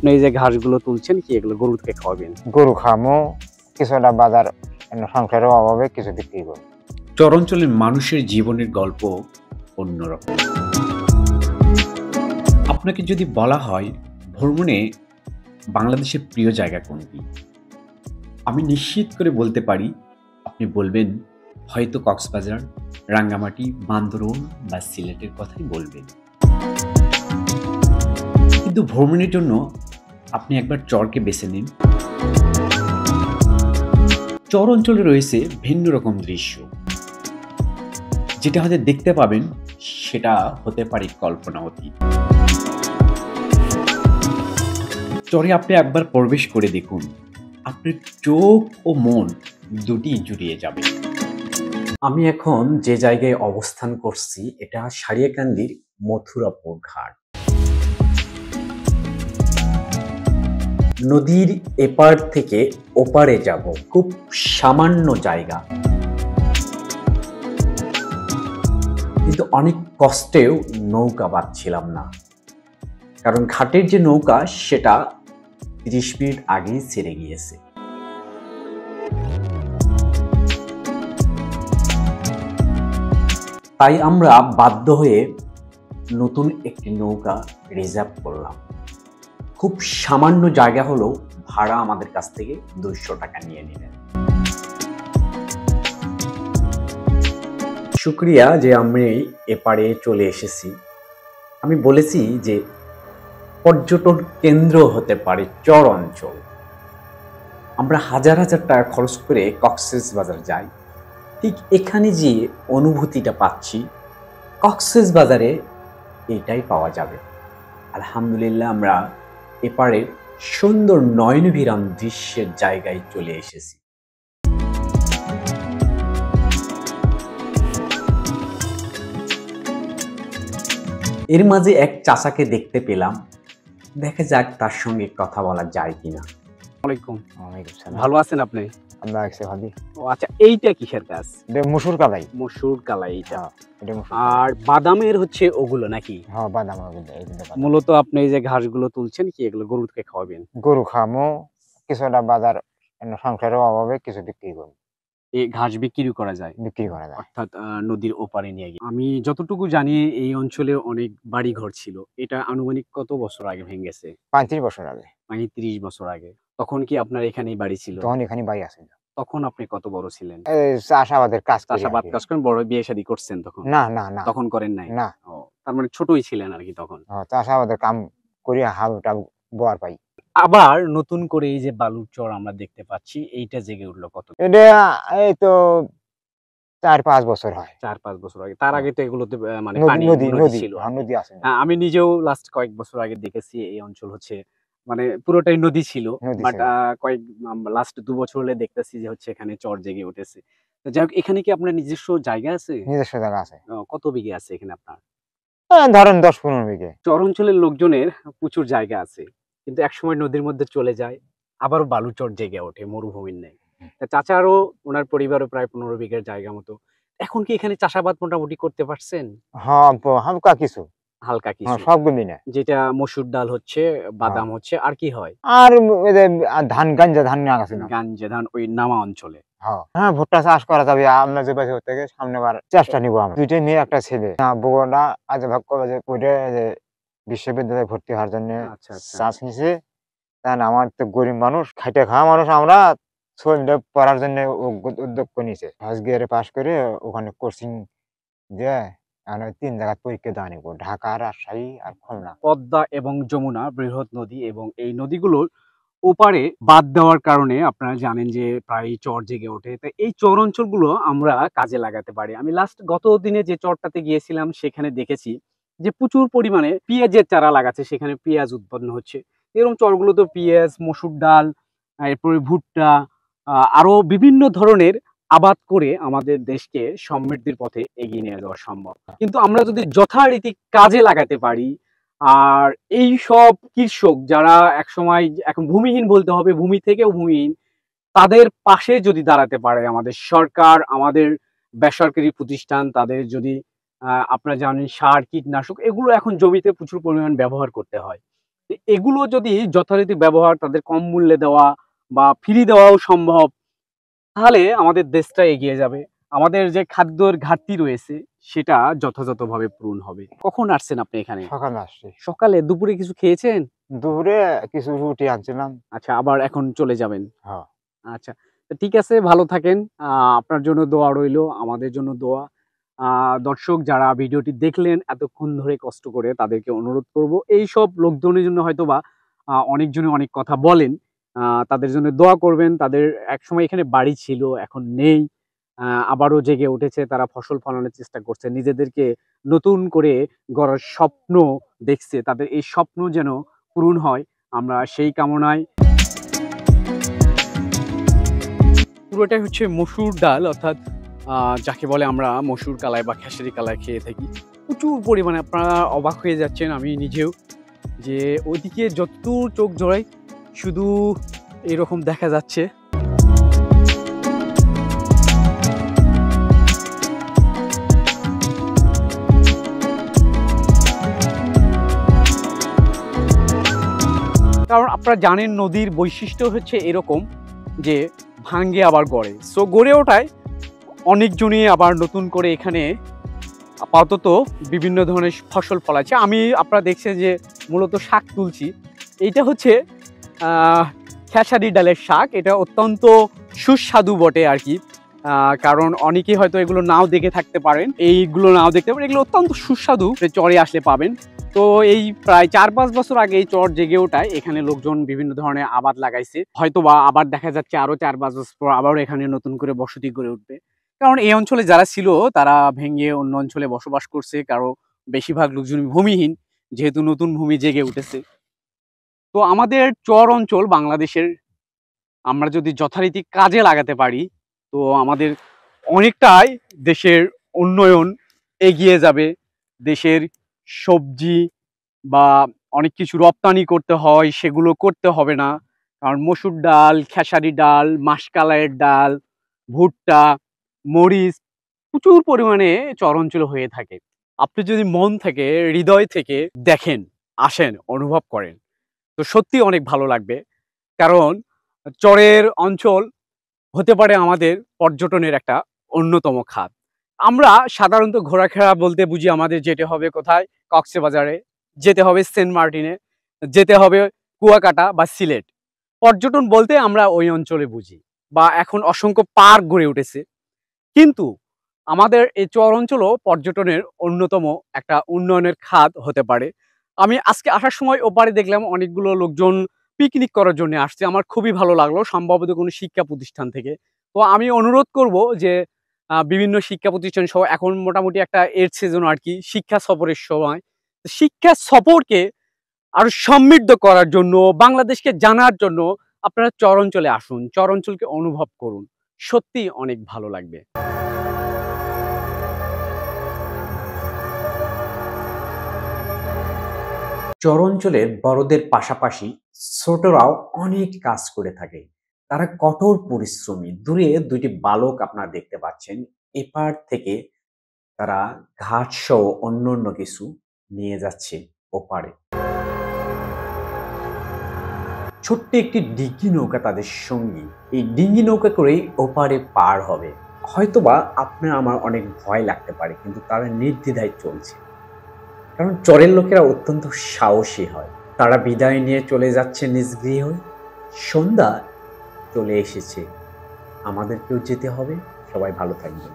আপনি এই যে ঘাসগুলো তুলছেন কি এগুলো গরুকে খাওয়াবেন? গরু খামো, কিছুটা বাজার সংসারের অভাবে কিছু বিক্রি করব। চরাঞ্চলের মানুষের জীবনের গল্প অন্যরকম। আপনাকে যদি বলা হয় ভ্রমণে বাংলাদেশের প্রিয় জায়গা কোনটি, আমি নিশ্চিত করে বলতে পারি আপনি বলবেন হয়তো কক্সবাজার, রাঙ্গামাটি, বান্দরবান বা সিলেটের কথাই বলবেন। কিন্তু ভ্রমণের জন্য আপনি একবার চরকে বেছে নিন। চর অঞ্চলে রয়েছে ভিন্ন রকম দৃশ্য, যেটা হয়তো দেখতে পাবেন সেটা হতে পারে কল্পনা অতীত। চরে আপনি একবার প্রবেশ করে দেখুন, আপনার চোখ ও মন দুটি জুড়িয়ে যাবে। আমি এখন যে জায়গায় অবস্থান করছি এটা সারিয়াকান্দির মথুরাপুর ঘাট। নদীর এপার থেকে ওপারে যাব, খুব সামান্য জায়গা, কিন্তু অনেক কষ্টেও নৌকা পাচ্ছিলাম না, কারণ ঘাটের যে নৌকা সেটা 30 মিনিট আগেই ছেড়ে গিয়েছে। তাই আমরা বাধ্য হয়ে নতুন একটি নৌকা রিজার্ভ করলাম। খুব সামান্য জায়গা হলেও ভাড়া আমাদের কাছ থেকে 200 টাকা নিয়ে নিলেন। শুক্রিয়া যে আমি এপারে চলে এসেছি। আমি বলেছি যে পর্যটন কেন্দ্র হতে পারে চর অঞ্চল। আমরা হাজার হাজার টাকা খরচ করে কক্সবাজার যাই, ঠিক এখানে যে অনুভূতিটা পাচ্ছি কক্সবাজারে এইটাই পাওয়া যাবে। আলহামদুলিল্লাহ আমরা এপারে সুন্দর নয়নভিরাম দৃশ্যের জায়গায় চলে এসেছি। এর মাঝে এক চাচাকে দেখতে পেলাম, দেখা যাক তার সঙ্গে কথা বলা যায় কিনা। ওয়ালাইকুম। ওয়ালাইকুম সালাম। ভালো আছেন আপনি? আমরা একসে ভাবি। ও আচ্ছা, এইটা কিসের গাছ? এটা মসুর কালাই। মসুর কালাই এইটা। এটা মসুর। আর বাদামের হচ্ছে ওগুলো নাকি? হ্যাঁ, বাদাম ওগুলো। মূলত আপনি এই যে ঘাসগুলো তুলছেন কি এগুলো গরুকে খাওয়াবেন? গরু খামো, কিছুটা বাজার সংসারের অভাবে কিছু বিক্রি করব। এই ঘাস বিক্রি করা যায়? বিক্রি করা যায়। অর্থাৎ নদীর ওপারে নিয়ে গিয়ে। আমি যতটুকু জানি এই অঞ্চলে অনেক বাড়ি ঘর ছিল। এটা আনুমানিক কত বছর আগে ভেঙে গেছে? 35 বছর আগে। 35 বছর আগে। তখন কি আপনার এখানেই বাড়ি ছিল? তখন এখানে বাড়ি আছে। তখন আপনি কত বড় ছিলেন? এই চাষাবাদের কাজ করি। চাষাবাদ কাজ করেন, বড় বিয়ে শাদী করছেন তখন? না না না, তখন করেন নাই? না। ও, তার মানে ছোটই ছিলেন আর কি তখন। চাষাবাদের কাম করি, হালটা বোয়ার পাই। আবার নতুন করে এই যে বালুর চর আমরা দেখতে পাচ্ছি, এইটা জেগে উঠলো কত? এটা এই তো 4-5 বছর হয়। 4-5 বছর আগে। তার আগে তো এগুলোতে মানে পানি নদী ছিল। নদী আছে। আমি নিজেও লাস্ট কয়েক বছর আগে দেখেছি এই অঞ্চল হচ্ছে মানে পুরোটাই নদী ছিল। বাট কয়েক লাস্ট 2 বছর হলে দেখতেছি যে হচ্ছে এখানে চর জেগে উঠেছে। তো যাই হোক, এখানে কি আপনার নিজস্ব জায়গা আছে? নিজস্ব জায়গা আছে। কত বিঘে আছে এখানে আপনার? ধরেন 10-15 বিঘে। চর অঞ্চলের লোকজনের প্রচুর জায়গা আছে, কিন্তু একসময় নদীর মধ্যে চলে যায়, আবারও বালুচর জেগে ওঠে মরুভূমির ন্যায়। তা চাচারও ওনার পরিবারও প্রায় 15 বিঘের জায়গা মতো। এখন কি এখানে চাষাবাদ মোটামুটি করতে পারছেন? হ্যাঁ, হালকা কিছু। হালকা কিছু? সবগুলি না। যেটা মসুর ডাল হচ্ছে, বাদাম হচ্ছে, আর কি হয়? আর ধান, গাঞ্জা ধান না আছে না। গাঞ্জা ধান ওই নামা অঞ্চলে। হ্যাঁ, ভুট্টা চাষ করা যাবে। আমরা যে বাজে থেকে সামনেবার চেষ্টা নিব। আমরা 2টা মেয়ে একটা ছেলে। বগুড়া আজ ভাগ করে যে পড়ে যে বিশ্ববিদ্যালয়ে ভর্তি হওয়ার জন্য চাষ নিছে। তাই আমার তো গরিব মানুষ, খাইতে খাওয়া মানুষ, আমরা ছেলেটা পড়ার জন্য উদ্যোগ নিয়েছে। ফার্স্ট ইয়ারে পাস করে ওখানে কোচিং দিয়ে 3 জায়গায় পরীক্ষা দেওয়া নিব, ঢাকা, রাজশাহী আর খুলনা। পদ্মা এবং যমুনা বৃহৎ নদী, এবং এই নদীগুলোর ওপারে বাদ দেওয়ার কারণে আপনারা জানেন যে প্রায় চর জেগে ওঠে। তো এই চর অঞ্চলগুলো আমরা কাজে লাগাতে পারি। আমি লাস্ট গত দিনে যে চরটাতে গিয়েছিলাম সেখানে দেখেছি যে প্রচুর পরিমাণে পেঁয়াজের চারা লাগাচ্ছে, সেখানে পেঁয়াজ উৎপন্ন হচ্ছে। এরকম চরগুলোতে পেঁয়াজ, মসুর ডাল, এরপরে ভুট্টা, আরো বিভিন্ন ধরনের আবাদ করে আমাদের দেশকে সমৃদ্ধির পথে এগিয়ে নিয়ে যাওয়া সম্ভব। কিন্তু আমরা যদি যথারীতি কাজে লাগাতে পারি, আর এই সব কৃষক যারা একসময় এখন ভূমিহীন বলতে হবে, ভূমি থেকেও ভূমিহীন, তাদের পাশে যদি দাঁড়াতে পারে আমাদের সরকার, আমাদের বেসরকারি প্রতিষ্ঠান, তাদের যদি আপনারা জানেন সার, কীটনাশক এগুলো এখন জমিতে প্রচুর পরিমাণ ব্যবহার করতে হয়। এগুলো যদি যথারীতি ব্যবহার, তাদের কম মূল্যে দেওয়া বা ফ্রি দেওয়াও সম্ভব, তাহলে আমাদের দেশটা এগিয়ে যাবে। আমাদের যে খাদ্যের ঘাটতি রয়েছে সেটা যথাযথভাবে পূরণ হবে। কখন আসছেন আপনি এখানে? সকালে আসছি। সকালে? দুপুরে কিছু খেয়েছেন? দুপুরে কিছু রুটি আনছিলাম। আচ্ছা, আবার এখন চলে যাবেন? হ্যাঁ। আচ্ছা, তো ঠিক আছে, ভালো থাকেন। আপনার জন্য দোয়া রইলো, আমাদের জন্য দোয়া। দর্শক যারা ভিডিওটি দেখলেন এতক্ষণ ধরে কষ্ট করে, তাদেরকে অনুরোধ করব, এইসব লোকজনের জন্য হয়তোবা অনেকজনে অনেক কথা বলেন, তাদের জন্য দোয়া করবেন। তাদের একসময় এখানে বাড়ি ছিল, এখন নেই, আবারও জেগে উঠেছে, তারা ফসল ফলানোর চেষ্টা করছে, নিজেদেরকে নতুন করে গড়ার স্বপ্ন দেখছে। তাদের এই স্বপ্ন যেন পূরণ হয়, আমরা সেই কামনায়। পুরোটাই হচ্ছে মসুর ডাল, অর্থাৎ যাকে বলে আমরা মসুর কালাই বা খেসারি কালাই খেয়ে থাকি। প্রচুর পরিমাণে, আপনারা অবাক হয়ে যাচ্ছেন, আমি নিজেও, যে ওইদিকে যতদূর চোখ জোড়াই শুধু এরকম দেখা যাচ্ছে। কারণ আপনারা জানেন নদীর বৈশিষ্ট্য হচ্ছে এরকম যে ভাঙ্গে আবার গড়ে। সো গড়ে ওঠায় অনেকজনই আবার নতুন করে এখানে আপাতত বিভিন্ন ধরনের ফসল ফলাচ্ছে। আমি, আপনারা দেখছেন যে মূলত শাক তুলছি। এইটা হচ্ছে খেসারি ডালের শাক। এটা অত্যন্ত সুস্বাদু বটে আর কি, কারণ অনেকেই হয়তো এগুলো নাও দেখে থাকতে পারেন, এইগুলো নাও দেখতে পারেন, এগুলো অত্যন্ত সুস্বাদু, চরে আসলে পাবেন। তো এই প্রায় 4-5 বছর আগে এই চর জেগে ওঠায় এখানে লোকজন বিভিন্ন ধরনের আবাদ লাগাইছে। হয়তোবা আবার দেখা যাচ্ছে আরো 4-5 বছর পর আবারও এখানে নতুন করে বসতি গড়ে উঠবে। কারণ এই অঞ্চলে যারা ছিল তারা ভেঙে অন্য অঞ্চলে বসবাস করছে, কারো বেশিরভাগ লোকজন ভূমিহীন, যেহেতু নতুন ভূমি জেগে উঠেছে। তো আমাদের চর অঞ্চল বাংলাদেশের আমরা যদি যথারীতি কাজে লাগাতে পারি, তো আমাদের অনেকটাই দেশের উন্নয়ন এগিয়ে যাবে। দেশের সবজি বা অনেক কিছু রপ্তানি করতে হয়, সেগুলো করতে হবে না। কারণ মসুর ডাল, খেসারি ডাল, মাসকলাইয়ের ডাল, ভুট্টা, মরিচ প্রচুর পরিমাণে চর অঞ্চলে হয়ে থাকে। আপনি যদি মন থেকে, হৃদয় থেকে দেখেন, আসেন, অনুভব করেন, তো সত্যি অনেক ভালো লাগবে। কারণ চরের অঞ্চল হতে পারে আমাদের পর্যটনের একটা অন্যতম খাত। আমরা সাধারণত ঘোরাফেরা বলতে বুঝি আমাদের যেতে হবে কোথায়? কক্সবাজারে, যেতে হবে সেন্ট মার্টিনে, যেতে হবে কুয়াকাটা বা সিলেট। পর্যটন বলতে আমরা ওই অঞ্চলে বুঝি, বা এখন অসংখ্য পার্ক গড়ে উঠেছে। কিন্তু আমাদের এই চর অঞ্চলও পর্যটনের অন্যতম একটা উন্নয়নের খাত হতে পারে। আমি আজকে আসার সময় ওপারে দেখলাম অনেকগুলো লোকজন পিকনিক করার জন্য আসছে, আমার খুবই ভালো লাগলো, সম্ভবত কোনো শিক্ষা প্রতিষ্ঠান থেকে। তো আমি অনুরোধ করব যে বিভিন্ন শিক্ষা প্রতিষ্ঠান সহ, এখন মোটামুটি একটা এর সিজন আর কি, শিক্ষা সফরের সময়, শিক্ষা সফরকে আরো সমৃদ্ধ করার জন্য, বাংলাদেশকে জানার জন্য আপনারা চর অঞ্চলে আসুন, চর অঞ্চলকে অনুভব করুন, সত্যি অনেক ভালো লাগবে। চরাঞ্চলের বড়দের পাশাপাশি ছোটরাও অনেক কাজ করে থাকে। তারা কঠোর পরিশ্রমী। দূরে দুইটি বালক আপনারা দেখতে পাচ্ছেন, এপার থেকে তারা ঘাট সহ অন্যান্য কিছু নিয়ে যাচ্ছে ওপারে। ছোট্ট একটি ডিঙ্গি নৌকা তাদের সঙ্গী। এই ডিঙ্গি নৌকা করেই ওপারে পার হবে। হয়তোবা আপনার আমার অনেক ভয় লাগতে পারে, কিন্তু তারা নির্দ্বিধায় চলছে, কারণ চরের লোকেরা অত্যন্ত সাহসী হয়। তারা বিদায় নিয়ে চলে যাচ্ছে নিজ গৃহে। সন্ধ্যা চলে এসেছে, আমাদেরকেও যেতে হবে। সবাই ভালো থাকবেন।